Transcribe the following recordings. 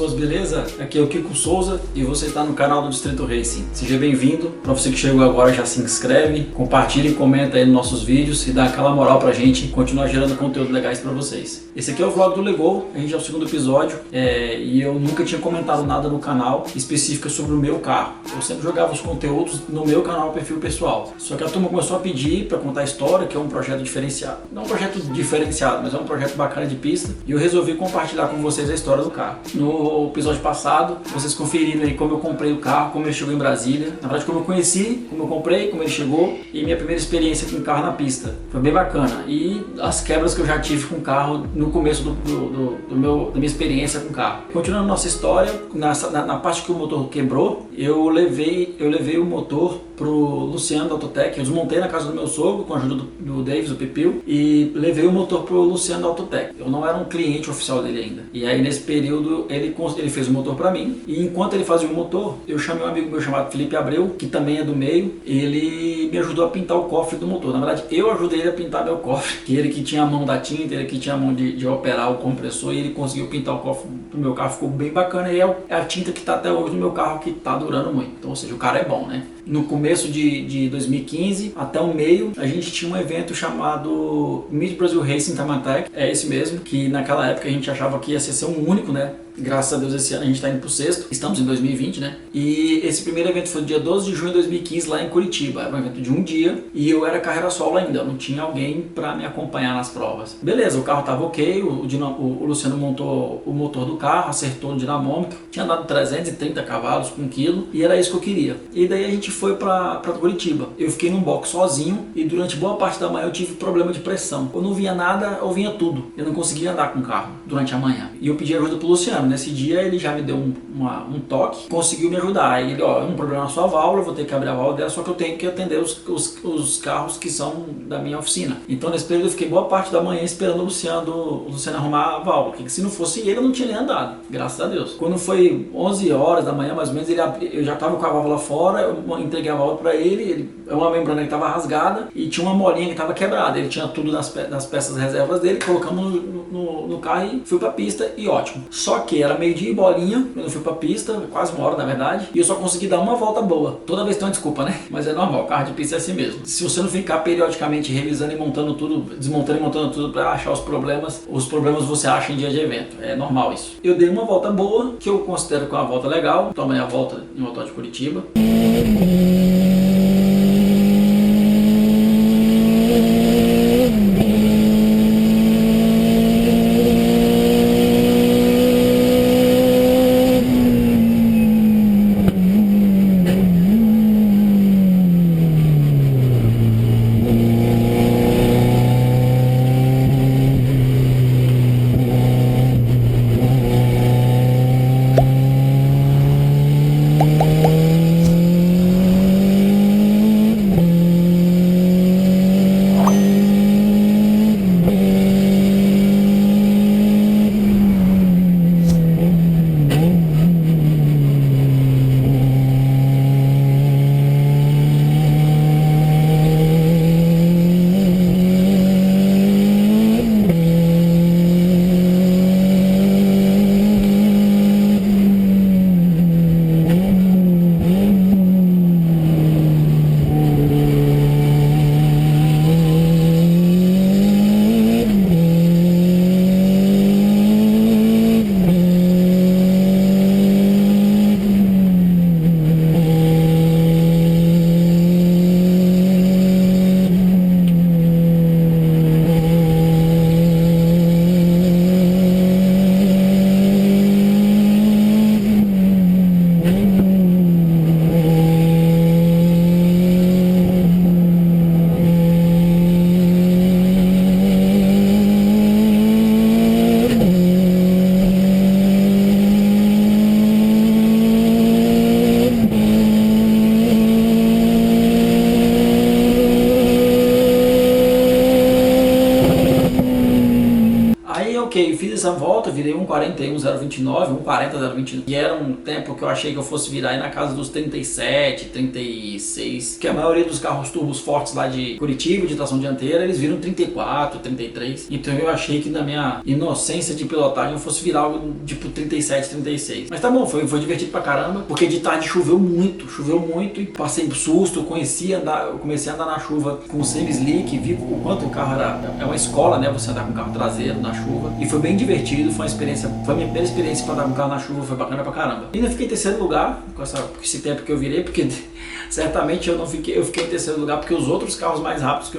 pessoas, beleza? Aqui é o Kiko Souza e você está no canal do Distrito Racing. Seja bem-vindo. Para você que chegou agora, já se inscreve, compartilha e comenta aí nos nossos vídeos e dá aquela moral pra gente continuar gerando conteúdo legais para vocês. Esse aqui é o vlog do Legol, a gente é o segundo episódio e eu nunca tinha comentado nada no canal específico sobre o meu carro. Eu sempre jogava os conteúdos no meu canal, perfil pessoal. Só que a turma começou a pedir para contar a história, que é um projeto diferenciado. Não um projeto diferenciado, mas é um projeto bacana de pista e eu resolvi compartilhar com vocês a história do carro. No episódio passado, vocês conferiram aí como eu comprei o carro, como ele chegou em Brasília. Na verdade, como eu conheci, como eu comprei, como ele chegou e minha primeira experiência com o carro na pista. Foi bem bacana. E as quebras que eu já tive com o carro no começo da minha experiência com o carro. Continuando nossa história, na parte que o motor quebrou, eu levei o motor pro Luciano da Autotec. Eu desmontei na casa do meu sogro com a ajuda do Davis, o Pipil, e levei o motor pro Luciano da Autotec. Eu não era um cliente oficial dele ainda. E aí nesse período ele fez o motor para mim, e enquanto ele fazia o motor, eu chamei um amigo meu chamado Felipe Abreu, que também é do meio. Ele me ajudou a pintar o cofre do motor. Na verdade, eu ajudei ele a pintar meu cofre, que ele que tinha a mão da tinta, ele que tinha a mão de operar o compressor, e ele conseguiu pintar o cofre do meu carro, ficou bem bacana. E é a tinta que está até hoje no meu carro, que está durando muito. Então, ou seja, o cara é bom, né? No começo de 2015 até o meio, a gente tinha um evento chamado Mid Brazil Racing Tamatec, é esse mesmo, que naquela época a gente achava que ia ser um único, né? Graças a Deus esse ano a gente está indo pro sexto, estamos em 2020, né? E esse primeiro evento foi no dia 12 de junho de 2015 lá em Curitiba. Era um evento de um dia e eu era carreira solo ainda, eu não tinha alguém para me acompanhar nas provas. Beleza, o carro tava ok, o Luciano montou o motor do carro, acertou o dinamômetro, tinha dado 330 cavalos com 1 kg e era isso que eu queria. E daí a gente foi para Curitiba. Eu fiquei num box sozinho e durante boa parte da manhã eu tive problema de pressão. Eu não via nada, eu vinha tudo. Eu não conseguia andar com o carro durante a manhã. E eu pedi ajuda pro Luciano. Nesse dia ele já me deu um toque, conseguiu me ajudar. Aí ele, um problema na sua válvula, vou ter que abrir a válvula dela, só que eu tenho que atender os carros que são da minha oficina. Então nesse período eu fiquei boa parte da manhã esperando o Luciano arrumar a válvula, porque se não fosse ele eu não tinha nem andado, graças a Deus. Quando foi 11 horas da manhã mais ou menos, eu já estava com a válvula fora, eu entreguei a válvula para ele, uma membrana que estava rasgada e tinha uma molinha que estava quebrada. Ele tinha tudo nas peças reservas dele, colocamos no carro e fui para a pista e ótimo. Só que era meio-dia e bolinha, quando eu fui pra pista, quase uma hora na verdade, e eu só consegui dar uma volta boa. Toda vez tem uma desculpa, né? Mas é normal, carro de pista é assim mesmo. Se você não ficar periodicamente revisando e montando tudo, desmontando e montando tudo pra achar os problemas você acha em dia de evento. É normal isso. Eu dei uma volta boa, que eu considero que é uma volta legal. Tomei a volta em Autódromo de Curitiba. ok, fiz essa volta, virei 1,41,029, 1,40,029, e era um tempo que eu achei que eu fosse virar aí na casa dos 37, 36, que a maioria dos carros turbos fortes lá de Curitiba, de tração dianteira, eles viram 34, 33, então eu achei que na minha inocência de pilotagem eu fosse virar algo tipo 37, 36. Mas tá bom, foi divertido pra caramba, porque de tarde choveu muito e passei susto, eu comecei a andar na chuva com o semi-slick, vi o quanto o carro é uma escola, né, você andar com o carro traseiro na chuva, e foi bem divertido, foi a minha primeira experiência pra andar com o carro na chuva, foi bacana pra caramba. E ainda fiquei em terceiro lugar, com esse tempo que eu virei, porque certamente eu fiquei em terceiro lugar porque os outros carros mais rápidos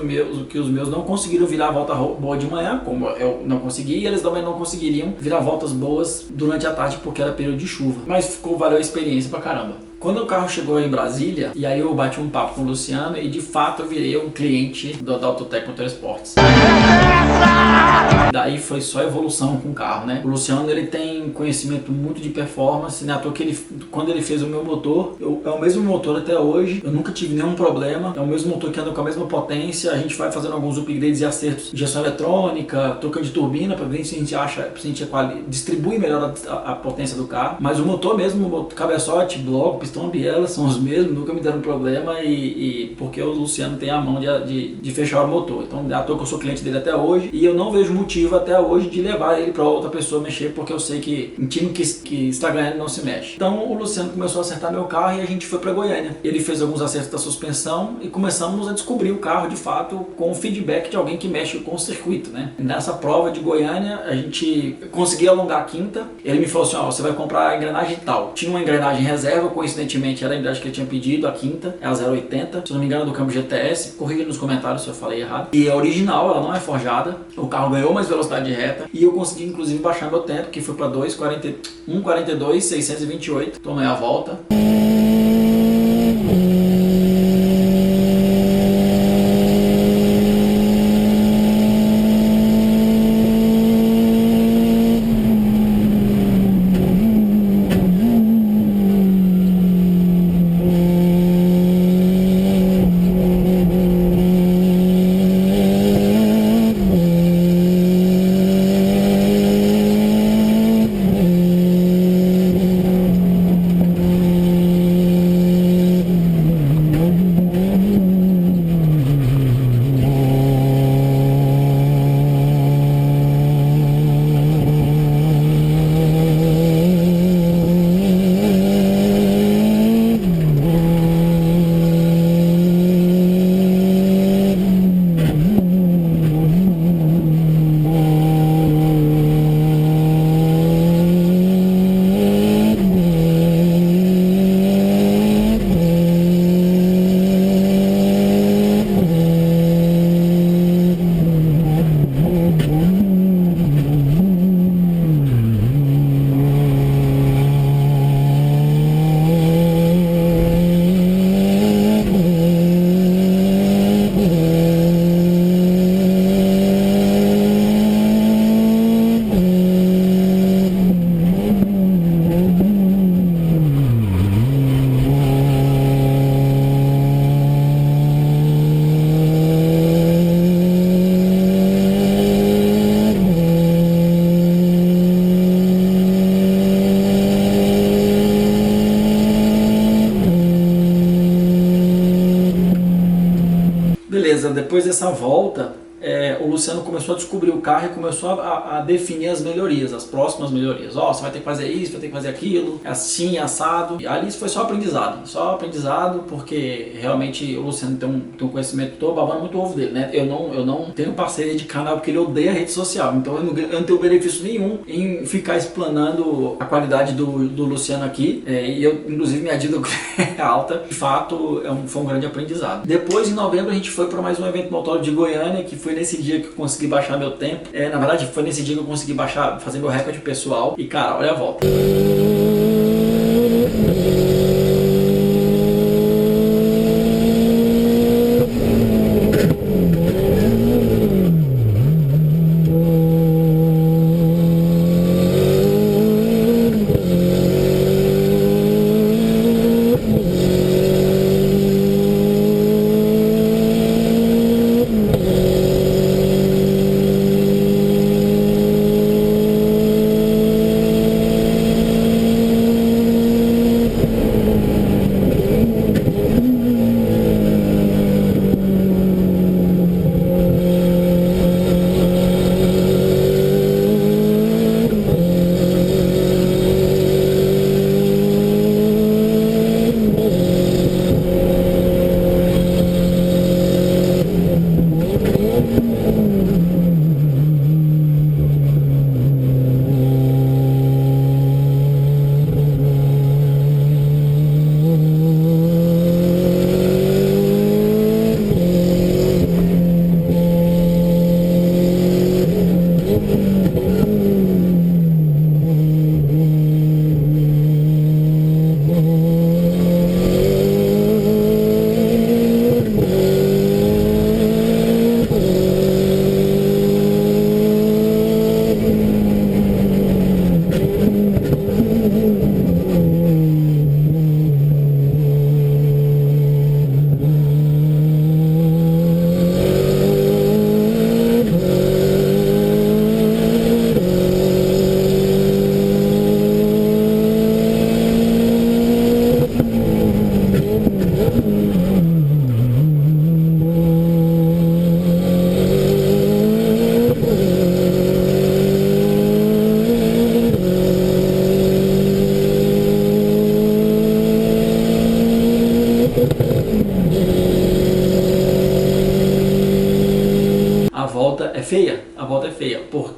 que os meus não conseguiram virar a volta boa de manhã, como eu não consegui, e eles também não conseguiriam virar voltas boas durante a tarde porque era período de chuva. Mas valeu a experiência pra caramba. Quando o carro chegou em Brasília, e aí eu bati um papo com o Luciano e de fato eu virei um cliente da Autotech Motorsports. Daí foi só evolução com o carro, né? O Luciano, ele tem conhecimento muito de performance, né? À toa que quando ele fez o meu motor, é o mesmo motor até hoje, eu nunca tive nenhum problema, é o mesmo motor que anda com a mesma potência, a gente vai fazendo alguns upgrades e acertos, injeção eletrônica, troca de turbina, para ver se a gente acha, se a gente distribui melhor a potência do carro, mas o motor mesmo, cabeçote, bloco, pistão, biela, são os mesmos, nunca me deram problema e porque o Luciano tem a mão de fechar o motor, então à toa que eu sou cliente dele até hoje e eu não vejo motivo até hoje de levar ele para outra pessoa mexer, porque eu sei que em time que está ganhando não se mexe. Então o Luciano começou a acertar meu carro e a gente foi para Goiânia. Ele fez alguns acertos da suspensão e começamos a descobrir o carro de fato com o feedback de alguém que mexe com o circuito, né? Nessa prova de Goiânia a gente conseguiu alongar a quinta. Ele me falou assim: ó, você vai comprar a engrenagem tal. Tinha uma engrenagem reserva, coincidentemente era a engrenagem que ele tinha pedido, a quinta, é a 080, se não me engano, do câmbio GTS. Corrija nos comentários se eu falei errado. E é original, ela não é forjada. O carro ganhou mais velocidade reta e eu consegui inclusive baixar meu tempo, que foi para 1,42,628. Tomei a volta. Beleza, depois dessa volta, o Luciano começou a descobrir o carro e começou a definir as melhorias, as próximas melhorias. Ó, você vai ter que fazer isso, vai ter que fazer aquilo, é assim, assado. E ali foi só aprendizado, porque realmente o Luciano tem um conhecimento, tô babando muito o ovo dele, né? Eu não tenho parceria de canal porque ele odeia a rede social, então eu não tenho benefício nenhum em ficar explanando a qualidade do Luciano aqui, e eu, inclusive, minha dívida é alta. De fato, foi um grande aprendizado. Depois, em novembro, a gente foi para mais um evento motor de Goiânia, que foi nesse dia que eu consegui baixar meu tempo. Na verdade, foi nesse dia que eu consegui fazer meu recorde pessoal. E cara, olha a volta.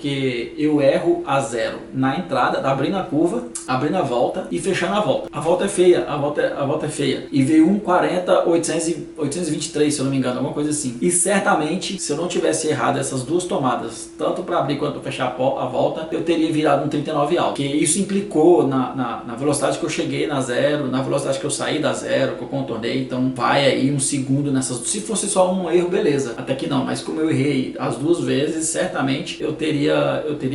porque eu erro a zero na entrada, abrindo a curva, abrindo a volta e fechando a volta. A volta é feia, a volta é feia. E veio 1,40, 823, se eu não me engano, alguma coisa assim. E certamente, se eu não tivesse errado essas duas tomadas, tanto para abrir quanto para fechar a volta, eu teria virado um 39 alto. Porque isso implicou na velocidade que eu cheguei na zero, na velocidade que eu saí da zero, que eu contornei. Então vai aí um segundo nessas. Se fosse só um erro, beleza. Até que não, mas como eu errei as duas vezes, certamente eu teria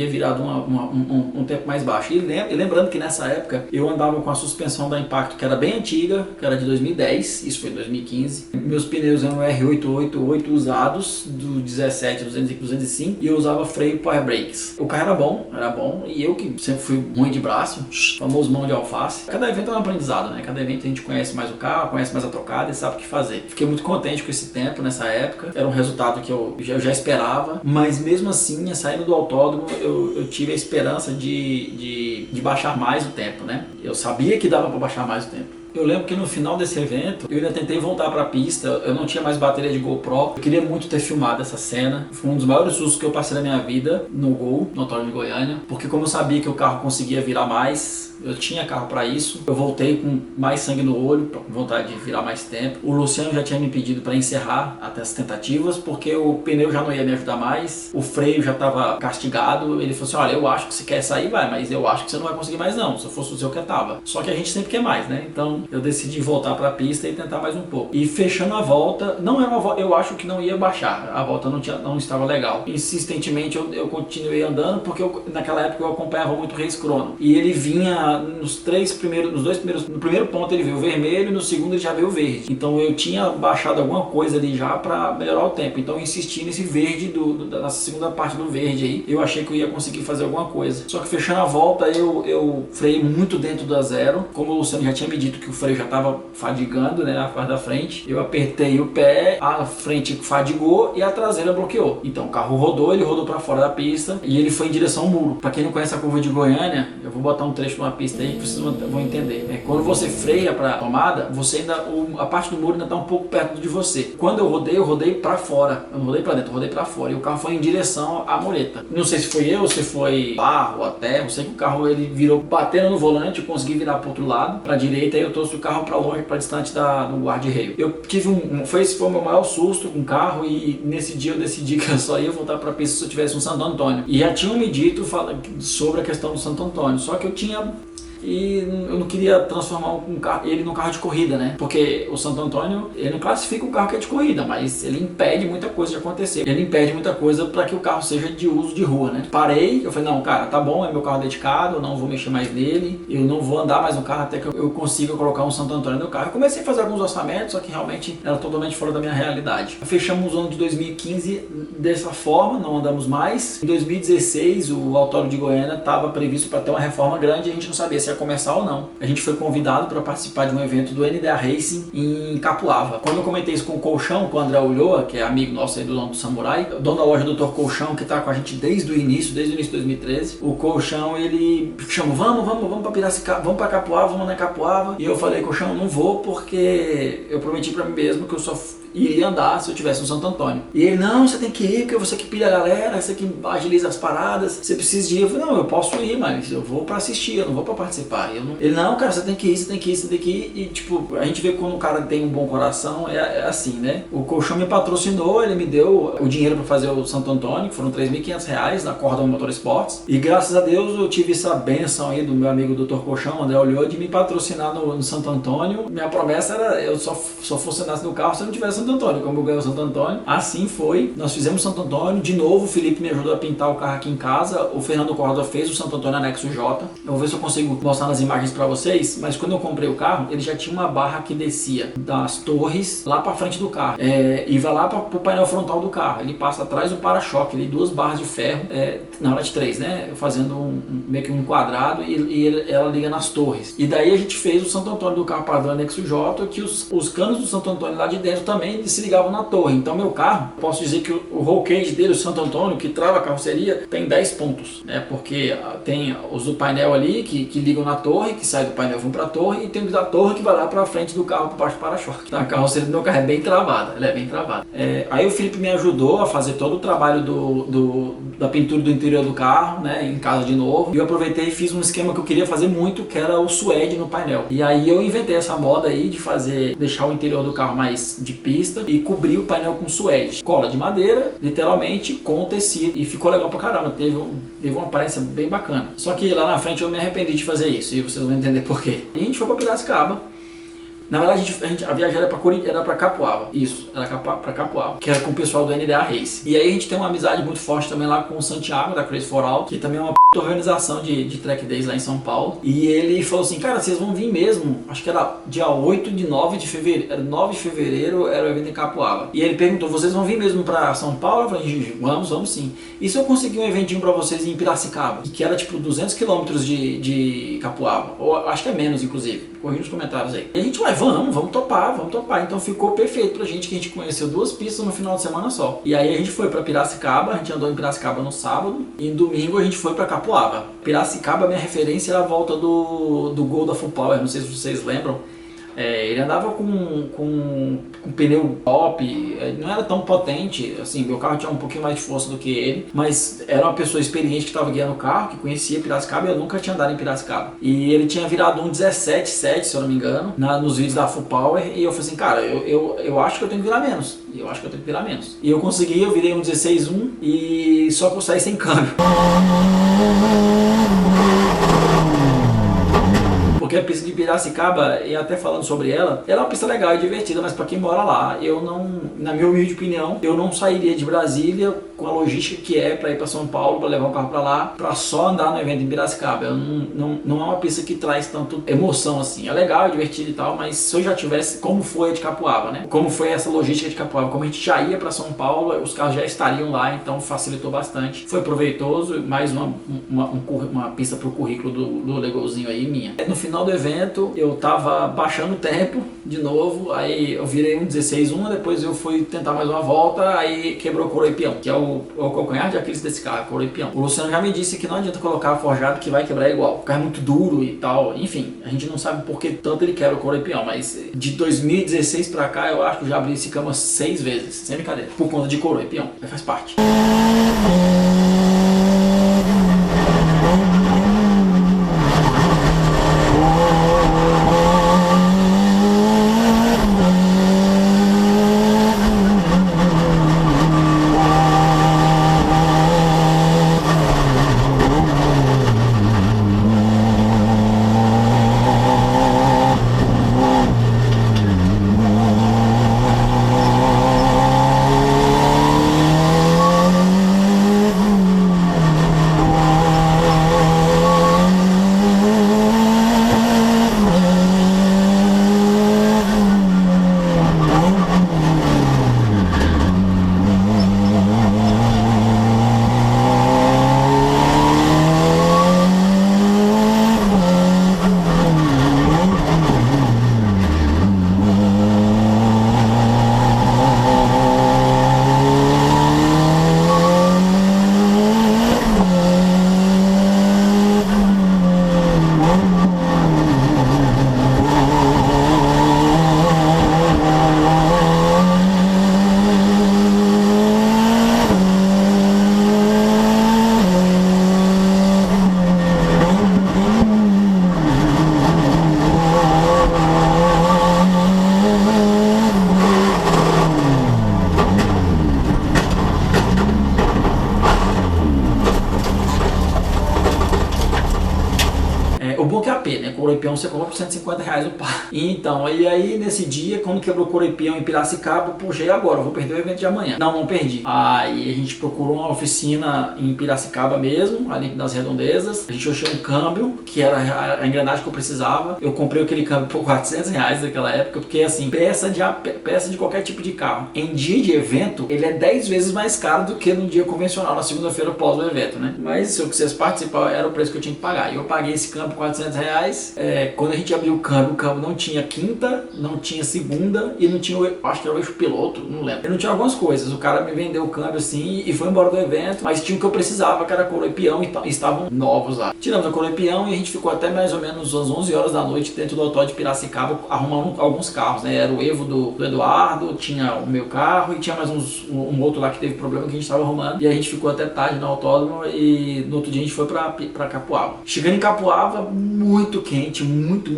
virado um tempo mais baixo. E lembrando que nessa época eu andava com a suspensão da Impacto, que era bem antiga, que era de 2010, isso foi em 2015. Meus pneus eram R888 usados, do 17, 205, e eu usava freio Power Brakes. O carro era bom, e eu que sempre fui ruim de braço, famoso mão de alface. Cada evento é um aprendizado, né? Cada evento a gente conhece mais o carro, conhece mais a tocada e sabe o que fazer. Fiquei muito contente com esse tempo nessa época, era um resultado que eu já esperava, mas mesmo assim, saindo do autódromo, eu tive a esperança de baixar mais o tempo, né? Eu sabia que dava para baixar mais o tempo. Eu lembro que no final desse evento, eu ainda tentei voltar para a pista, eu não tinha mais bateria de GoPro, eu queria muito ter filmado essa cena, foi um dos maiores sustos que eu passei na minha vida no Gol, no Autódromo de Goiânia, porque como eu sabia que o carro conseguia virar mais, eu tinha carro para isso, eu voltei com mais sangue no olho, com vontade de virar mais tempo. O Luciano já tinha me pedido para encerrar até as tentativas, porque o pneu já não ia me ajudar mais, o freio já estava castigado, ele falou assim, olha, eu acho que você quer sair, vai, mas eu acho que você não vai conseguir mais não, se eu fosse o seu que tava. Só que a gente sempre quer mais, né? Então eu decidi voltar para a pista e tentar mais um pouco. E fechando a volta, não era uma volta, eu acho que não ia baixar, a volta não estava legal. Insistentemente eu continuei andando, porque naquela época eu acompanhava muito o Race Chrono. E ele vinha nos dois primeiros, no primeiro ponto ele veio vermelho, no segundo ele já veio verde. Então eu tinha baixado alguma coisa ali já para melhorar o tempo. Então eu insisti nesse verde, na segunda parte do verde aí, eu achei que eu ia conseguir fazer alguma coisa. Só que fechando a volta eu freiei muito dentro da zero, como o Luciano já tinha me dito que o freio já estava fadigando, né, a parte da frente, eu apertei o pé, a frente fadigou e a traseira bloqueou. Então o carro rodou, ele rodou para fora da pista e ele foi em direção ao muro. Para quem não conhece a curva de Goiânia, eu vou botar um trecho de uma pista aí que vocês vão entender. Quando você freia para a tomada, você a parte do muro ainda está um pouco perto de você. Quando eu rodei para fora, eu não rodei para dentro, eu rodei para fora e o carro foi em direção à mureta. Não sei se foi eu, se foi barro, a terra, eu sei que o carro ele virou batendo no volante, eu consegui virar para outro lado, para a direita, e eu trouxe o carro para longe, para distante do guarda-reio. Eu tive esse foi o meu maior susto com o carro, e nesse dia eu decidi que eu só ia voltar para a pista se eu tivesse um Santo Antônio. E já tinham me dito sobre a questão do Santo Antônio, só que eu tinha e eu não queria transformar ele num carro de corrida, né? Porque o Santo Antônio, ele não classifica o carro que é de corrida, mas ele impede muita coisa de acontecer. Ele impede muita coisa para que o carro seja de uso de rua, né? Parei, eu falei, não, cara, tá bom, é meu carro dedicado, eu não vou mexer mais nele, eu não vou andar mais no carro até que eu consiga colocar um Santo Antônio no carro. Eu comecei a fazer alguns orçamentos, só que realmente era totalmente fora da minha realidade. Fechamos o ano de 2015 dessa forma, não andamos mais. Em 2016, o Autódromo de Goiânia estava previsto para ter uma reforma grande e a gente não sabia se ia começar ou não. A gente foi convidado para participar de um evento do NDA Racing em Capuava. Quando eu comentei isso com o Colchão, com o André Ulloa, que é amigo nosso aí do dono do Samurai, dono da loja do Dr. Colchão, que está com a gente desde o início de 2013, o Colchão, ele chamou, vamos para Piracicaba, vamos para Capuava, vamos na Capuava. E eu falei, Colchão, não vou porque eu prometi para mim mesmo que eu só iria andar se eu tivesse um Santo Antônio. E ele, não, você tem que ir, porque você que pilha a galera, você que agiliza as paradas, você precisa de ir. Eu falei, não, eu posso ir, mas eu vou pra assistir, eu não vou pra participar. Ele, não, cara, você tem que ir, você tem que ir, você tem que ir. E tipo, a gente vê que quando o cara tem um bom coração, é assim, né? O Colchão me patrocinou, ele me deu o dinheiro pra fazer o Santo Antônio, que foram R$3.500 na Cordon Motorsports. E graças a Deus eu tive essa benção aí do meu amigo Dr. Colchão, André Ulloa, de me patrocinar no Santo Antônio. Minha promessa era eu só funcionasse no carro se eu não tivesse Santo Antônio. Como eu ganhei o Santo Antônio, assim foi. Nós fizemos Santo Antônio. De novo, o Felipe me ajudou a pintar o carro aqui em casa. O Fernando Corda fez o Santo Antônio Anexo J. Eu vou ver se eu consigo mostrar nas imagens para vocês. Mas quando eu comprei o carro, ele já tinha uma barra que descia das torres lá para frente do carro. E vai lá para o painel frontal do carro. Ele passa atrás do para-choque. Ali, duas barras de ferro. Na hora de três, né? Fazendo meio que um quadrado. E ela liga nas torres. E daí a gente fez o Santo Antônio do carro padrão Anexo J. Que os canos do Santo Antônio lá de dentro também se ligavam na torre. Então meu carro, posso dizer que o roll cage dele, o Santo Antônio, que trava a carroceria, tem 10 pontos, né? Porque tem os do painel ali que ligam na torre, que sai do painel, vão para a torre, e tem o da torre que vai lá para frente do carro, para baixo do para-choque. Então a carroceria do meu carro é bem travada, ela é bem travada. Aí o Felipe me ajudou a fazer todo o trabalho da pintura do interior do carro, né, em casa de novo. E eu aproveitei e fiz um esquema que eu queria fazer muito, que era o suede no painel. E aí eu inventei essa moda aí de deixar o interior do carro mais de pista e cobrir o painel com suede. Cola de madeira, literalmente, com tecido. E ficou legal pra caramba, teve uma aparência bem bacana. Só que lá na frente eu me arrependi de fazer isso, e vocês vão entender por quê. E a gente foi pra Piracicaba. Na verdade, a viagem era pra Capoava. Isso, era pra Capoava, que era com o pessoal do NDA Race. E aí a gente tem uma amizade muito forte também lá com o Santiago, da Crazy for All, que também é uma organização de track days lá em São Paulo. E ele falou assim, cara, vocês vão vir mesmo? Acho que era dia 8 de 9 de fevereiro. Era 9 de fevereiro, era o evento em Capoava. E ele perguntou, vocês vão vir mesmo pra São Paulo? Eu falei, Gigi, vamos sim. E se eu conseguir um eventinho pra vocês em Piracicaba? Que era tipo 200 quilômetros de Capoava. Ou acho que é menos, inclusive. Corri nos comentários aí. E a gente vai, vamos topar. Então ficou perfeito pra gente, que a gente conheceu 2 pistas no final de semana só. E aí a gente foi pra Piracicaba, a gente andou em Piracicaba no sábado, e no domingo a gente foi pra Capoava. Piracicaba, minha referência era a volta do Gol da Full Power, não sei se vocês lembram. Ele andava com pneu top, não era tão potente, assim, meu carro tinha um pouquinho mais de força do que ele, mas era uma pessoa experiente que estava guiando o carro, que conhecia Piracicaba, e eu nunca tinha andado em Piracicaba. E ele tinha virado um 17,7, se eu não me engano, nos vídeos da Full Power, e eu falei assim, cara, eu acho que eu tenho que virar menos, E eu consegui, eu virei um 16,1, e só que eu saí sem câmbio. Porque a pista de Piracicaba, e até falando sobre ela é uma pista legal e divertida, mas para quem mora lá, eu não, na minha humilde opinião, eu não sairia de Brasília com a logística que é para ir para São Paulo, para levar o carro para lá, para só andar no evento em Piracicaba. Não é uma pista que traz tanto emoção assim. É legal, é divertido e tal, mas se eu já tivesse, como foi a de Capoava, né? Como foi essa logística de Capoava, como a gente já ia para São Paulo, os carros já estariam lá, então facilitou bastante. Foi proveitoso, mais uma pista para o currículo do Legolzinho aí, minha. No final do evento, eu tava baixando o tempo de novo, aí eu virei um 16,1, depois eu fui tentar mais uma volta, aí quebrou o coroipião, que é o calcanhar de Aquiles desse carro, coroipião. O Luciano já me disse que não adianta colocar forjado que vai quebrar igual, o carro é muito duro e tal, enfim, a gente não sabe por que tanto ele quebra o coroipião, mas de 2016 pra cá eu acho que eu já abri esse cama 6 vezes, sem brincadeira, por conta de coroipião, faz parte. né? Coroipião você compra por R$150 o par. Então, e aí nesse dia, quando quebrou o Coroipião em Piracicaba, puxa, e agora? Eu vou perder o evento de amanhã. Não perdi. Aí a gente procurou uma oficina em Piracicaba mesmo, ali nas redondezas. A gente achou um câmbio, que era a engrenagem que eu precisava. Eu comprei aquele câmbio por R$400 naquela época, porque assim, peça de qualquer tipo de carro, em dia de evento, ele é 10 vezes mais caro do que no dia convencional, na segunda-feira pós o evento, né? Mas se eu quisesse participar, era o preço que eu tinha que pagar. E eu paguei esse câmbio por R$ 400. Quando a gente abriu o câmbio não tinha quinta, não tinha segunda e não tinha, acho que era o eixo piloto, não lembro. E não tinha algumas coisas. O cara me vendeu o câmbio assim e foi embora do evento, mas tinha o que eu precisava, que era coroa e peão, e estavam novos lá. Tiramos a coroa e peão e a gente ficou até mais ou menos às 11 horas da noite dentro do autódromo de Piracicaba arrumando alguns carros, né? Era o Evo do Eduardo, tinha o meu carro e tinha mais um outro lá que teve problema que a gente estava arrumando. E a gente ficou até tarde no autódromo e no outro dia a gente foi pra Capoava. Chegando em Capoava, muito quente, muito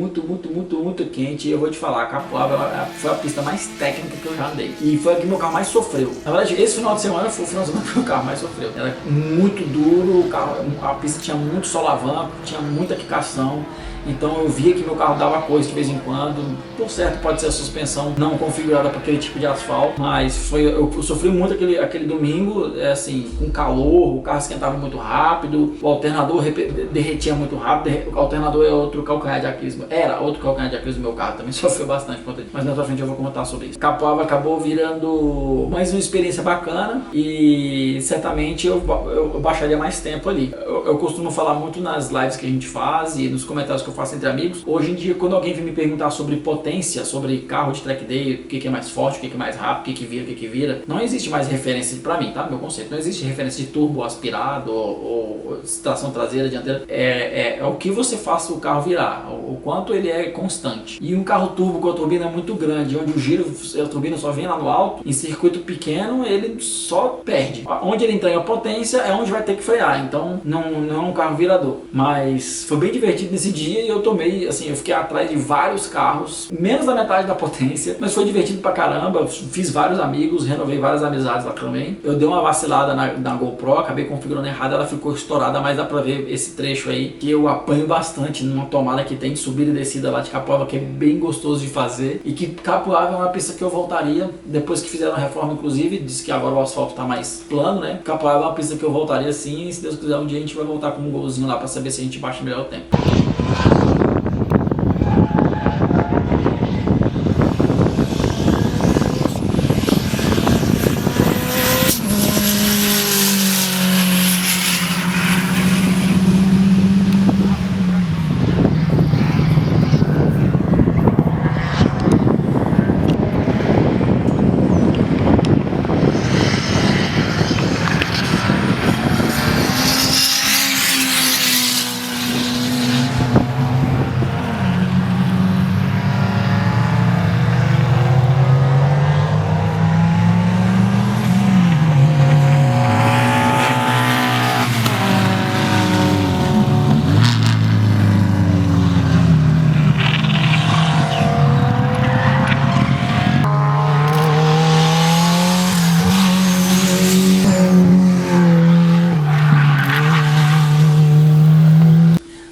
quente. E eu vou te falar, Capoava foi a pista mais técnica que eu já andei. E foi a que meu carro mais sofreu. Na verdade, esse final de semana foi o final de semana que meu carro mais sofreu. Era muito duro, a pista tinha muito solavanco, tinha muita quicação. Então eu via que meu carro dava coisa de vez em quando. Por certo, pode ser a suspensão não configurada para aquele tipo de asfalto, mas eu sofri muito aquele domingo, assim, com calor, o carro esquentava muito rápido, o alternador derretia muito rápido. O alternador é outro calcanhar de Aquiles, era outro calcanhar de Aquiles do meu carro, também sofreu bastante contra ele. Mas na outra frente eu vou comentar sobre isso. Capoava acabou virando mais uma experiência bacana e certamente eu baixaria mais tempo ali. Eu costumo falar muito nas lives que a gente faz e nos comentários que eu faço entre amigos. Hoje em dia, quando alguém vem me perguntar sobre potência, sobre carro de track day, o que é mais forte, o que é mais rápido, o que vira, não existe mais referência pra mim, tá? Meu conceito. Não existe referência de turbo aspirado ou tração traseira, dianteira. É o que você faz o carro virar, o quanto ele é constante. E um carro turbo com a turbina muito grande, onde o giro, a turbina só vem lá no alto, em circuito pequeno, ele só perde. Onde ele entrega a potência é onde vai ter que frear. Então, não é um carro virador. Mas foi bem divertido nesse dia. E eu tomei, assim, eu fiquei atrás de vários carros, menos da metade da potência, mas foi divertido pra caramba, fiz vários amigos, renovei várias amizades lá também. Eu dei uma vacilada na GoPro, acabei configurando errado, ela ficou estourada, mas dá pra ver esse trecho aí, que eu apanho bastante numa tomada que tem de subida e descida lá de Capoava, que é bem gostoso de fazer, e que Capoava é uma pista que eu voltaria, depois que fizeram a reforma, inclusive, disse que agora o asfalto tá mais plano, né? Capoava é uma pista que eu voltaria sim, e se Deus quiser um dia a gente vai voltar com um golzinho lá pra saber se a gente baixa melhor o tempo.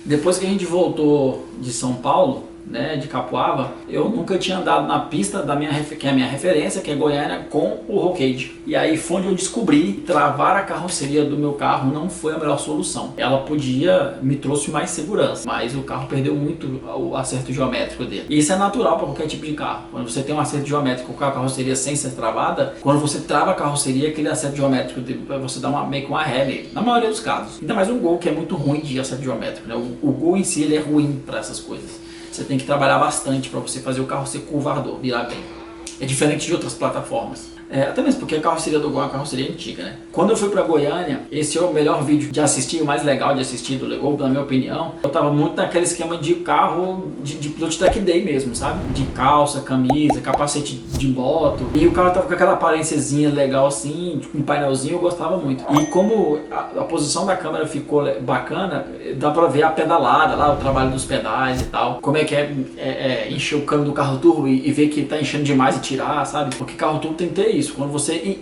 Depois que a gente voltou de São Paulo, né, de Capoava, eu nunca tinha andado na pista que é a minha referência, que é Goiânia, com o Rockade. E aí foi onde eu descobri travar a carroceria do meu carro não foi a melhor solução. Ela me trouxe mais segurança, mas o carro perdeu muito o acerto geométrico dele. E isso é natural para qualquer tipo de carro. Quando você tem um acerto geométrico com a carroceria sem ser travada, quando você trava a carroceria, aquele acerto geométrico você dá meio que uma ré nele, na maioria dos casos. Ainda mais um Gol, que é muito ruim de acerto geométrico, né? O Gol em si ele é ruim para essas coisas. Você tem que trabalhar bastante para você fazer o carro ser curvador, virar bem. É diferente de outras plataformas. Até mesmo porque a carroceria do Gol é uma carroceria antiga, né? Quando eu fui pra Goiânia, esse é o melhor vídeo de assistir, o mais legal de assistir do Gol, na minha opinião. Eu tava muito naquele esquema de carro de piloto de track day mesmo, sabe? De calça, camisa, capacete de moto. E o carro tava com aquela aparênciazinha legal assim, com um painelzinho, eu gostava muito. E como a posição da câmera ficou bacana, dá pra ver a pedalada lá, o trabalho dos pedais e tal. Como é que encher o cano do carro turbo e ver que tá enchendo demais e tirar, sabe? Porque carro turbo tem que ter isso. Quando você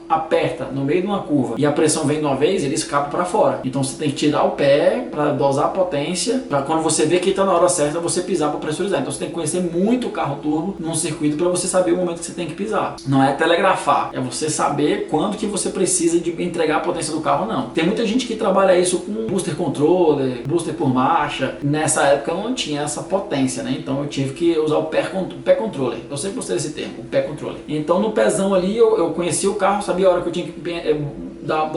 aperta no meio de uma curva e a pressão vem de uma vez, ele escapa para fora. Então você tem que tirar o pé para dosar a potência, para quando você vê que está na hora certa, você pisar para pressurizar. Então você tem que conhecer muito o carro turbo num circuito para você saber o momento que você tem que pisar. Não é telegrafar, é você saber quando que você precisa de entregar a potência do carro, não. Tem muita gente que trabalha isso com booster controller, booster por marcha. Nessa época eu não tinha essa potência, né? Então eu tive que usar o pé controller. Eu sempre gostei desse termo, o pé controller. Então no pezão ali eu conhecia o carro, sabia a hora que eu tinha que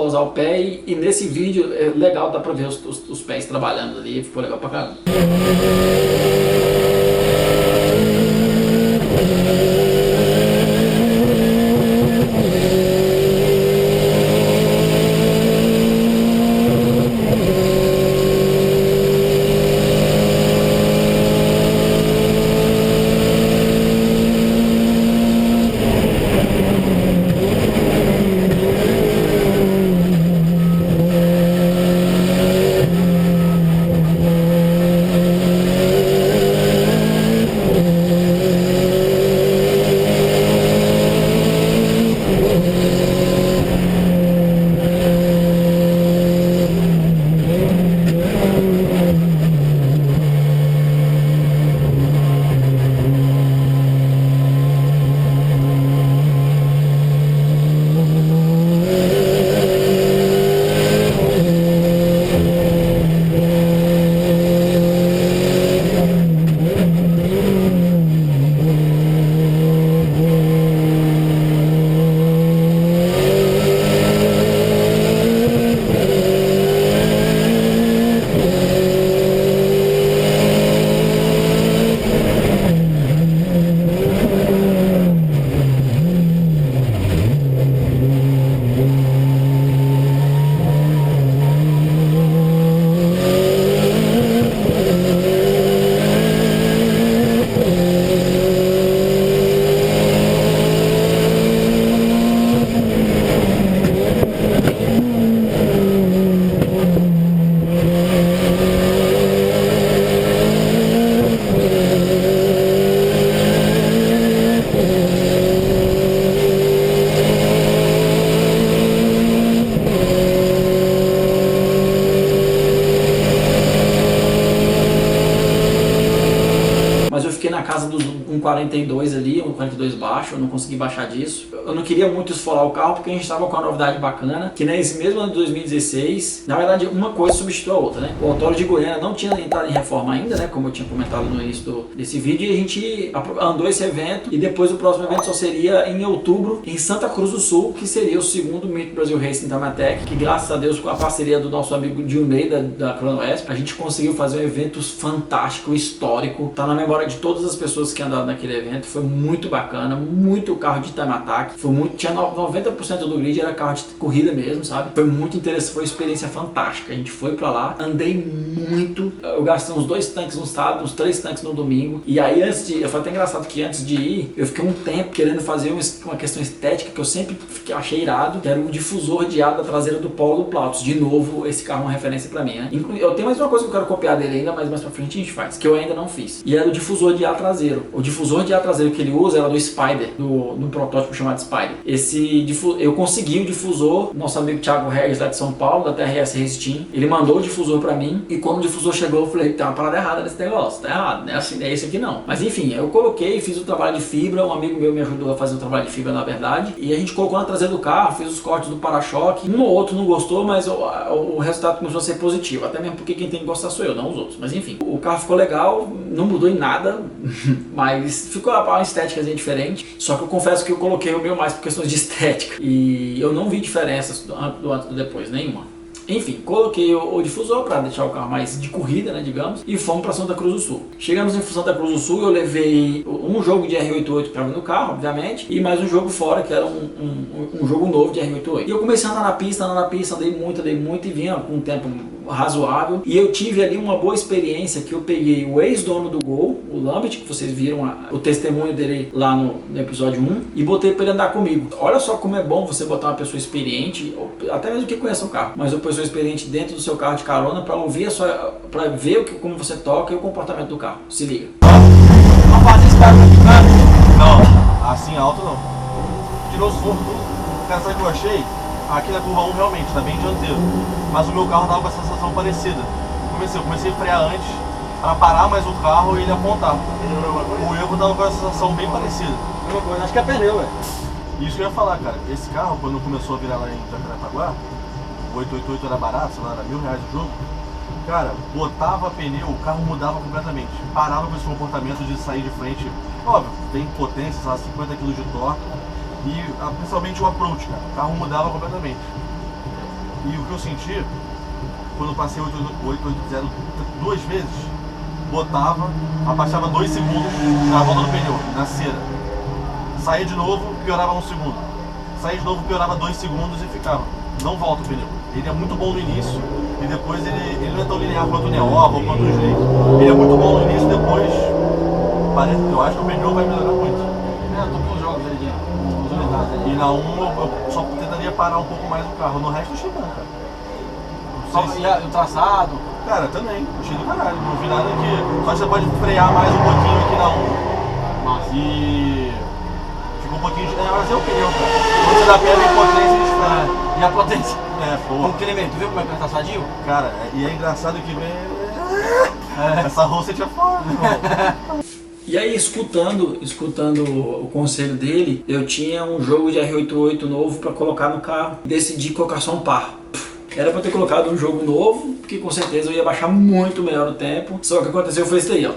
usar o pé e nesse vídeo é legal, dá pra ver os pés trabalhando ali, ficou legal pra caramba. Na casa dos 1.42 ali, 1.42 baixo, eu não consegui baixar disso. Eu não queria muito esfolar o carro porque a gente estava com uma novidade bacana, que nesse mesmo ano de 2016, na verdade uma coisa substituiu a outra, né? O autódromo de Goiânia não tinha entrado em reforma ainda, né? Como eu tinha comentado no início desse vídeo, e a gente andou esse evento, e depois o próximo evento só seria em outubro, em Santa Cruz do Sul, que seria o segundo Meet Brasil Racing Tamatec, que graças a Deus com a parceria do nosso amigo Dilney da Cronoesp, a gente conseguiu fazer um evento fantástico, histórico, tá na memória de todas as pessoas que andaram naquele evento. Foi muito bacana, muito carro de time attack, foi muito, tinha 90% do grid era carro de corrida mesmo, sabe? Foi muito interessante, foi uma experiência fantástica. A gente foi pra lá, andei muito, eu gastei uns 2 tanques no sábado, uns 3 tanques no domingo, e aí foi até engraçado que antes de ir, eu fiquei um tempo querendo fazer uma questão estética que eu sempre achei irado, que era o difusor de ar da traseira do Polo do Plautus. De novo, esse carro é uma referência pra mim, né? Eu tenho mais uma coisa que eu quero copiar dele ainda, mas mais pra frente a gente faz, que eu ainda não fiz. E era o difusor de ar traseiro. O difusor de ar traseiro que ele usa era do Spider, do protótipo chamado Spider. Eu consegui o difusor, nosso amigo Thiago Regis lá de São Paulo, da TRS Race Team, ele mandou o difusor pra mim, e quando o difusor chegou eu falei, tem uma parada errada nesse negócio, tá errado, né? Assim, é esse aqui não. Mas enfim, eu coloquei, fiz o trabalho de fibra, um amigo meu me ajudou a fazer o trabalho de fibra na verdade, e a gente colocou na traseira do carro, fez os cortes do para-choque, um ou outro não gostou, mas o resultado começou a ser positivo, até mesmo porque quem tem que gostar sou eu, não os outros. Mas enfim, o carro ficou legal, não mudou em nada, mas ficou uma estética diferente, só que eu confesso que eu coloquei o meu mais por questões de estética, e eu não vi diferenças do antes e do depois, nenhuma. Enfim, coloquei o difusor para deixar o carro mais de corrida, né, digamos, e fomos para Santa Cruz do Sul. Chegamos em Santa Cruz do Sul, eu levei um jogo de R88 para no carro, obviamente, e mais um jogo fora, que era um jogo novo de R88. E eu comecei a andar na pista, andei muito e vinha com um tempo razoável, e eu tive ali uma boa experiência que eu peguei o ex-dono do Gol, o Lambert, que vocês viram o testemunho dele lá no episódio 1, e botei para ele andar comigo. Olha só como é bom você botar uma pessoa experiente, até mesmo que conheça o carro, mas uma pessoa experiente dentro do seu carro de carona para ouvir para ver como você toca e o comportamento do carro. Se liga. Não faz isso, cara, não, assim alto não. Tirou os forros tudo. O cara, sabe o que eu achei? Aqui na curva 1 realmente tá bem dianteiro, mas o meu carro tava com a sensação parecida. Eu comecei a frear antes para parar mais o carro e ele apontar. O erro tava com a sensação bem parecida. Mesma coisa, acho que é pneu, velho. Isso que eu ia falar, cara. Esse carro, quando começou a virar lá em Jacarepaguá, o 888 era barato, sei lá, era R$1.000 o jogo. Cara, botava pneu, o carro mudava completamente. Parava com esse comportamento de sair de frente. Óbvio, tem potência, sei lá, 50 kg de torque. E principalmente o approach, cara. O carro mudava completamente. E o que eu senti, quando eu passei 880 duas vezes, botava, abaixava 2 segundos na volta do pneu, na cera. Saía de novo, piorava 1 segundo. Saía de novo, piorava 2 segundos e ficava. Não volta o pneu. Ele é muito bom no início e depois ele não é tão linear quanto o Neova ou quanto o Slate. Ele é muito bom no início e depois eu acho que o pneu vai melhorar muito. Eu tô com os jogos aí de unidades aí. E na 1 eu só tentaria parar um pouco mais o carro, no resto eu achei bom, cara. E o traçado? Cara, também, achei do caralho, não vi nada que... Só que você pode frear mais um pouquinho aqui na 1. Nossa. E... Ficou um pouquinho de... mas é o pneu, cara. Quando você dá pedra em potência, eles fream. E a potência? Porra. O Clemente, tu viu como é que tá traçadinho? Cara, e é engraçado que vem... Essa roça tinha foda, irmão. E aí, escutando o conselho dele, eu tinha um jogo de R88 novo para colocar no carro. Decidi colocar só um par. Era para ter colocado um jogo novo, porque com certeza eu ia baixar muito melhor o tempo. Só que o que aconteceu foi isso aí, ó.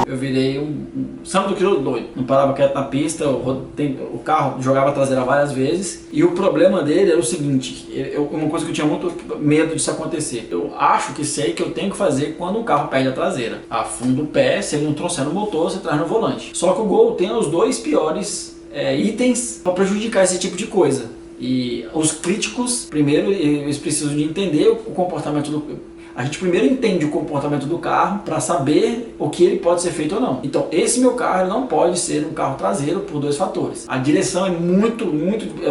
Eu virei um santo do quilo doido. Não parava quieto na pista, o carro jogava a traseira várias vezes. E o problema dele era o seguinte, uma coisa que eu tinha muito medo disso acontecer. Eu acho que sei que eu tenho que fazer quando o carro perde a traseira. Afunda o pé, se ele não trouxer no motor, você traz no volante. Só que o Gol tem os dois piores itens para prejudicar esse tipo de coisa. E os críticos, primeiro, eles precisam de entender o comportamento do... A gente primeiro entende o comportamento do carro para saber o que ele pode ser feito ou não. Então, esse meu carro não pode ser um carro traseiro por 2 fatores. A direção é muito,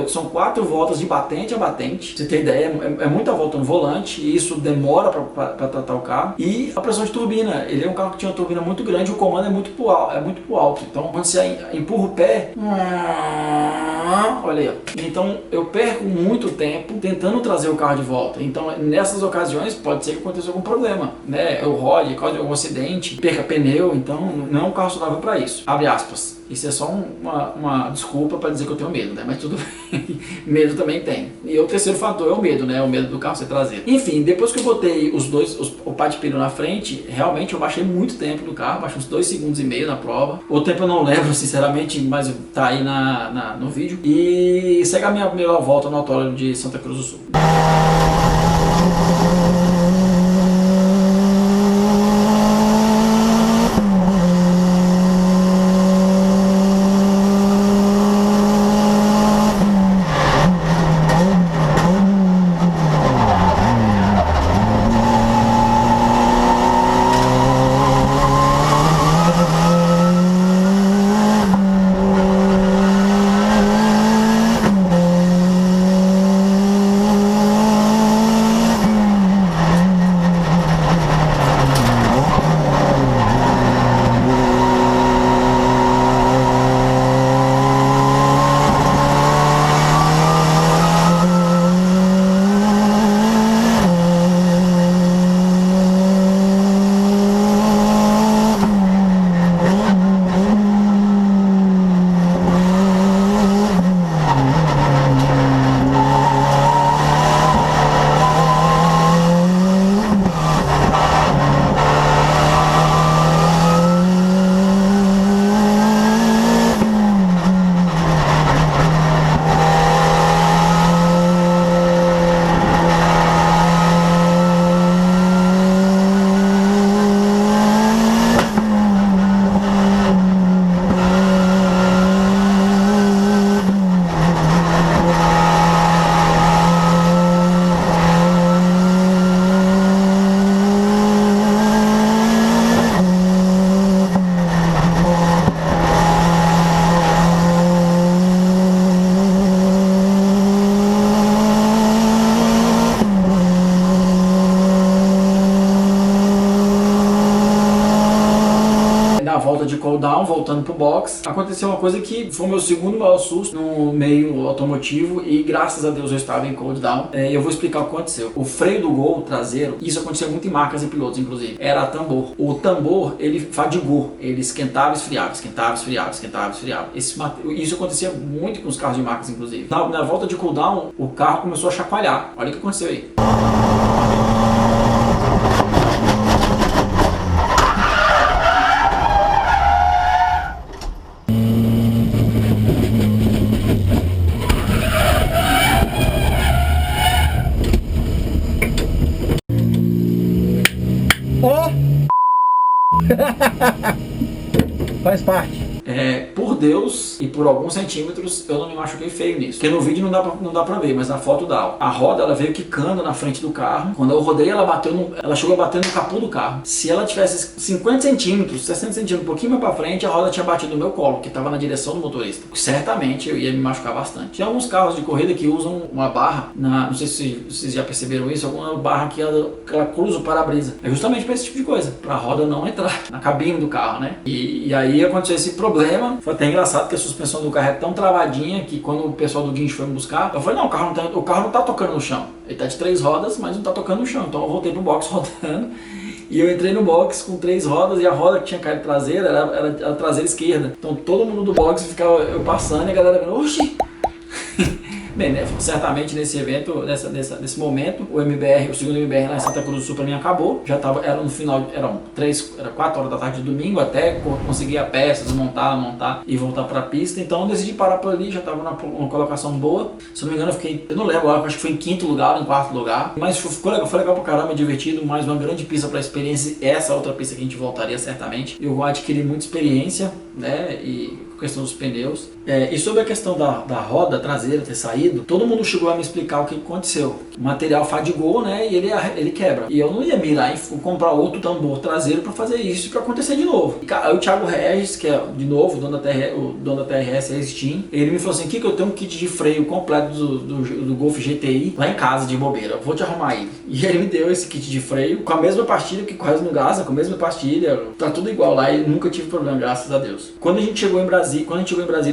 são 4 voltas de batente a batente. Pra você ter ideia, é muita volta no volante e isso demora para tratar o carro. E a pressão de turbina, ele é um carro que tinha uma turbina muito grande, o comando é muito pro alto. Então, quando você empurra o pé, olha aí, ó. Então, eu perco muito tempo tentando trazer o carro de volta. Então, nessas ocasiões, pode ser que aconteça algum problema, né? Eu rode, cause algum acidente, perca pneu, então não é um carro saudável para isso. Abre aspas. Isso é só uma desculpa para dizer que eu tenho medo, né? Mas tudo bem. Medo também tem. E o terceiro fator é o medo, né? O medo do carro ser traseiro. Enfim, depois que eu botei o par de pneu na frente, realmente eu baixei muito tempo do carro, baixei uns 2,5 segundos na prova. O tempo eu não lembro, sinceramente, mas tá aí no vídeo. E segue a minha primeira volta no autódromo de Santa Cruz do Sul. volta de cooldown, voltando pro box, aconteceu uma coisa que foi o meu segundo maior susto no meio automotivo e graças a Deus eu estava em cooldown. Eu vou explicar o que aconteceu. O freio do Gol traseiro, isso aconteceu muito em marcas e pilotos inclusive, era tambor. O tambor, ele fadigou, ele esquentava e esfriava, esquentava, esfriava, esquentava, esfriava. Isso acontecia muito com os carros de marcas inclusive. Na volta de cooldown, o carro começou a chacoalhar. Olha o que aconteceu aí. faz parte. Por Deus e por alguns centímetros eu não me machuquei feio nisso. Porque no vídeo não dá pra ver, mas na foto dá. A roda, ela veio quicando na frente do carro. Quando eu rodei, ela chegou a bater no capô do carro. Se ela tivesse 50 centímetros, 60 centímetros, um pouquinho mais pra frente, a roda tinha batido no meu colo, que tava na direção do motorista. Certamente eu ia me machucar bastante. Tem alguns carros de corrida que usam uma barra, não sei se vocês já perceberam isso, alguma barra que ela cruza o para-brisa. É justamente pra esse tipo de coisa, pra roda não entrar na cabine do carro, né? E aí aconteceu esse problema. Foi até engraçado que a suspensão do carro é tão travadinha que quando o pessoal do guincho foi me buscar, eu falei, não, o carro não tá tocando no chão. Ele tá de 3 rodas, mas não tá tocando no chão. Então eu voltei pro box rodando. E eu entrei no box com 3 rodas e a roda que tinha caído traseira era a traseira esquerda. Então todo mundo do box ficava eu passando e a galera vendo, oxi! Bem, né, certamente nesse evento, nesse momento, o segundo MBR lá em Santa Cruz do Sul pra mim acabou. Já tava, era no final, era 4 horas da tarde de domingo, até conseguir a peça, desmontar, montar e voltar pra pista. Então eu decidi parar por ali, já tava numa colocação boa. Se eu não me engano, eu não lembro, acho que foi em 5º lugar, em 4º lugar. Mas foi legal pra caramba, divertido, mais uma grande pista pra experiência. Essa outra pista que a gente voltaria certamente. Eu adquiri muita experiência, né, e questão dos pneus. E sobre a questão da roda traseira ter saído, todo mundo chegou a me explicar o que aconteceu. O material fadigou, né, e ele quebra. E eu não ia mirar em comprar outro tambor traseiro para fazer isso para acontecer de novo. Aí o Thiago Regis, que é de novo o dono da TRS Steam, ele me falou assim, que eu tenho um kit de freio completo do Golf GTI lá em casa de bobeira, vou te arrumar ele. E ele me deu esse kit de freio com a mesma pastilha que quase não gasta, com a mesma pastilha, tá tudo igual lá e nunca tive problema, graças a Deus. Quando a gente chegou em Brasília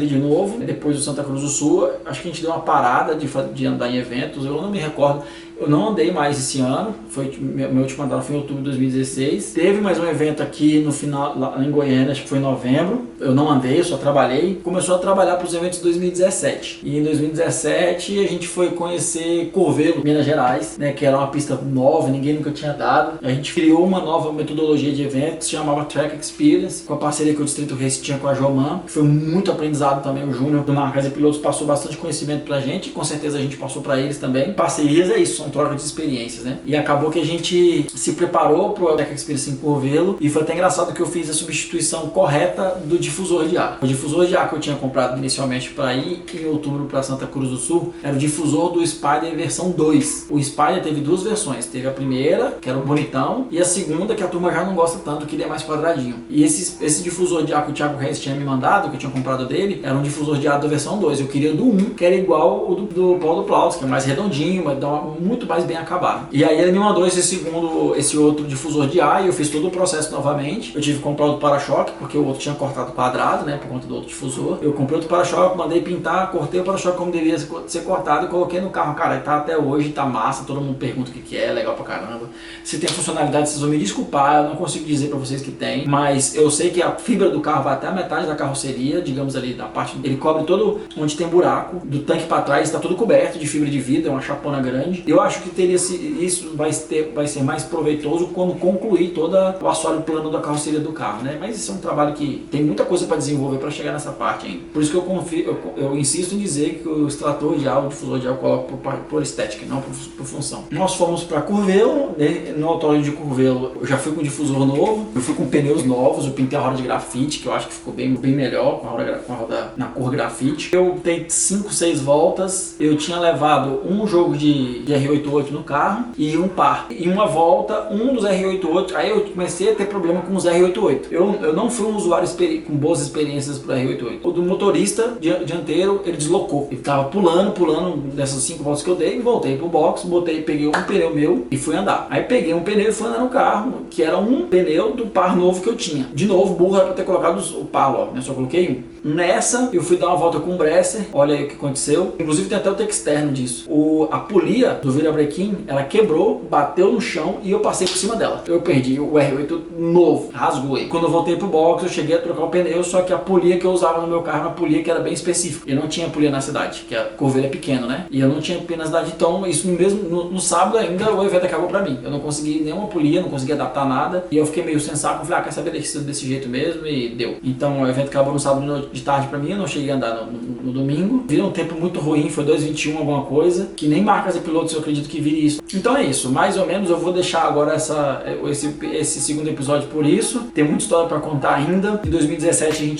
de novo, depois do Santa Cruz do Sul, acho que a gente deu uma parada de andar em eventos, eu não me recordo. Eu não andei mais esse ano, meu último andar foi em outubro de 2016. Teve mais um evento aqui no final, lá em Goiânia, acho que foi em novembro. Eu não andei, eu só trabalhei. Começou a trabalhar para os eventos de 2017. E em 2017 a gente foi conhecer Curvelo, Minas Gerais, né, que era uma pista nova, ninguém nunca tinha dado. A gente criou uma nova metodologia de eventos, se chamava Track Experience, com a parceria que o Distrito Race tinha com a Joman. Foi muito aprendizado também, o Júnior do Marcas e Pilotos passou bastante conhecimento pra gente, com certeza a gente passou para eles também. Parcerias é isso, troca de experiências, né? E acabou que a gente se preparou pro Track Experience em Curvelo e foi até engraçado que eu fiz a substituição correta do difusor de ar. O difusor de ar que eu tinha comprado inicialmente para ir em outubro para Santa Cruz do Sul era o difusor do Spider versão 2. O Spider teve 2 versões, teve a primeira, que era o bonitão, e a segunda, que a turma já não gosta tanto, que ele é mais quadradinho. E esse difusor de ar que o Thiago Reis tinha me mandado, que eu tinha comprado dele, era um difusor de ar da versão 2. Eu queria do 1, que era igual o do Paulo Plaus, que é mais redondinho, mas dá muito mais bem acabado. E aí ele me mandou esse outro difusor de ar e eu fiz todo o processo novamente. Eu tive que comprar outro para-choque, porque o outro tinha cortado quadrado, né, por conta do outro difusor. Eu comprei outro para-choque, mandei pintar, cortei o para-choque como deveria ser cortado e coloquei no carro. Cara, tá até hoje, tá massa, todo mundo pergunta o que é, legal pra caramba. Se tem funcionalidade, vocês vão me desculpar, eu não consigo dizer pra vocês que tem, mas eu sei que a fibra do carro vai até a metade da carroceria, digamos ali, da parte, ele cobre todo onde tem buraco, do tanque pra trás, tá tudo coberto de fibra de vidro, é uma chapona grande. Eu acho que isso vai ser mais proveitoso quando concluir todo o assoalho plano da carroceria do carro, né? Mas isso é um trabalho que tem muita coisa para desenvolver para chegar nessa parte ainda. Por isso que eu insisto em dizer que o extrator de ar, o difusor de ar, eu coloco por estética, não por função. Nós fomos para Curvelo, né? No autódromo de Curvelo eu já fui com difusor novo, eu fui com pneus novos, eu pintei a roda de grafite, que eu acho que ficou bem melhor com a roda na cor grafite. Eu dei 5, 6 voltas, eu tinha levado um jogo de R88 no carro e um par. Em uma volta, um dos R88, aí eu comecei a ter problema com os R88. Eu não fui um usuário com boas experiências pro R88. O do motorista dianteiro, ele deslocou. Ele tava pulando dessas 5 voltas que eu dei, voltei pro box, peguei um pneu meu e fui andar. Aí peguei um pneu e fui andar no carro, que era um pneu do par novo que eu tinha. De novo, burro era pra ter colocado o par logo, né? Só coloquei um. Nessa, eu fui dar uma volta com o Bresser, olha aí o que aconteceu. Inclusive tem até o texto externo disso. A polia do virabrequim, ela quebrou, bateu no chão e eu passei por cima dela. Eu perdi o R8 novo, rasgou ele. Quando eu voltei pro box, eu cheguei a trocar o pneu, só que a polia que eu usava no meu carro era uma polia que era bem específica. Eu não tinha polia na cidade, que a Curvelo é pequeno, né? E eu não tinha polia na cidade, então isso mesmo, no sábado ainda o evento acabou pra mim. Eu não consegui nenhuma polia, não consegui adaptar nada. E eu fiquei meio sem saco, falei, quer saber, deixa desse jeito mesmo e deu. Então o evento acabou no sábado de tarde pra mim, eu não cheguei a andar no domingo. Vira um tempo muito ruim, foi 2:21 alguma coisa, que nem marcas e pilotos eu acredito que vire isso. Então é isso, mais ou menos eu vou deixar agora esse segundo episódio por isso. Tem muita história pra contar ainda. Em 2017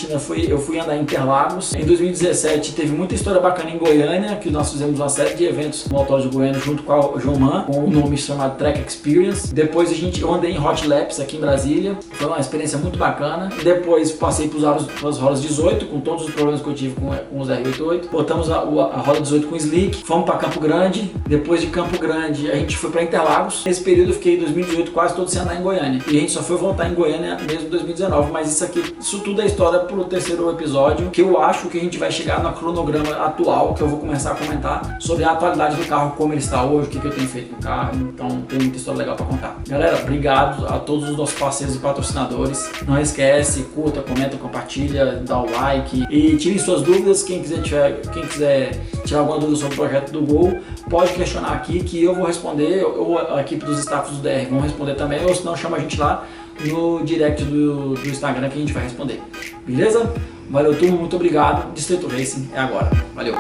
eu fui andar em Interlagos. Em 2017 teve muita história bacana em Goiânia, que nós fizemos uma série de eventos no Autódromo de Goiânia junto com a Joman, com o nome chamado Track Experience. Depois eu andei em Hot Laps aqui em Brasília, foi uma experiência muito bacana. Depois passei pelas rodas 18, com todos os problemas que eu tive com os R88. Botamos a roda 18 com Slick, fomos para Campo Grande. Depois de Campo Grande a gente foi para Interlagos. Nesse período eu fiquei em 2018 quase todo sem andar em Goiânia. E a gente só foi voltar em Goiânia mesmo em 2019. Mas isso tudo é história pro terceiro episódio, que eu acho que a gente vai chegar no cronograma atual, que eu vou começar a comentar sobre a atualidade do carro, como ele está hoje, o que eu tenho feito no carro. Então tem muita história legal para contar. Galera, obrigado a todos os nossos parceiros e patrocinadores. Não esquece, curta, comenta, compartilha, dá o like e tirem suas dúvidas. Quem quiser tirar alguma dúvida sobre o projeto do Gol, pode questionar aqui que eu vou responder, ou a equipe dos staffs do DR vão responder também, ou se não, chama a gente lá no direct do Instagram que a gente vai responder. Beleza? Valeu, turma, muito obrigado. Distrito Racing é agora. Valeu!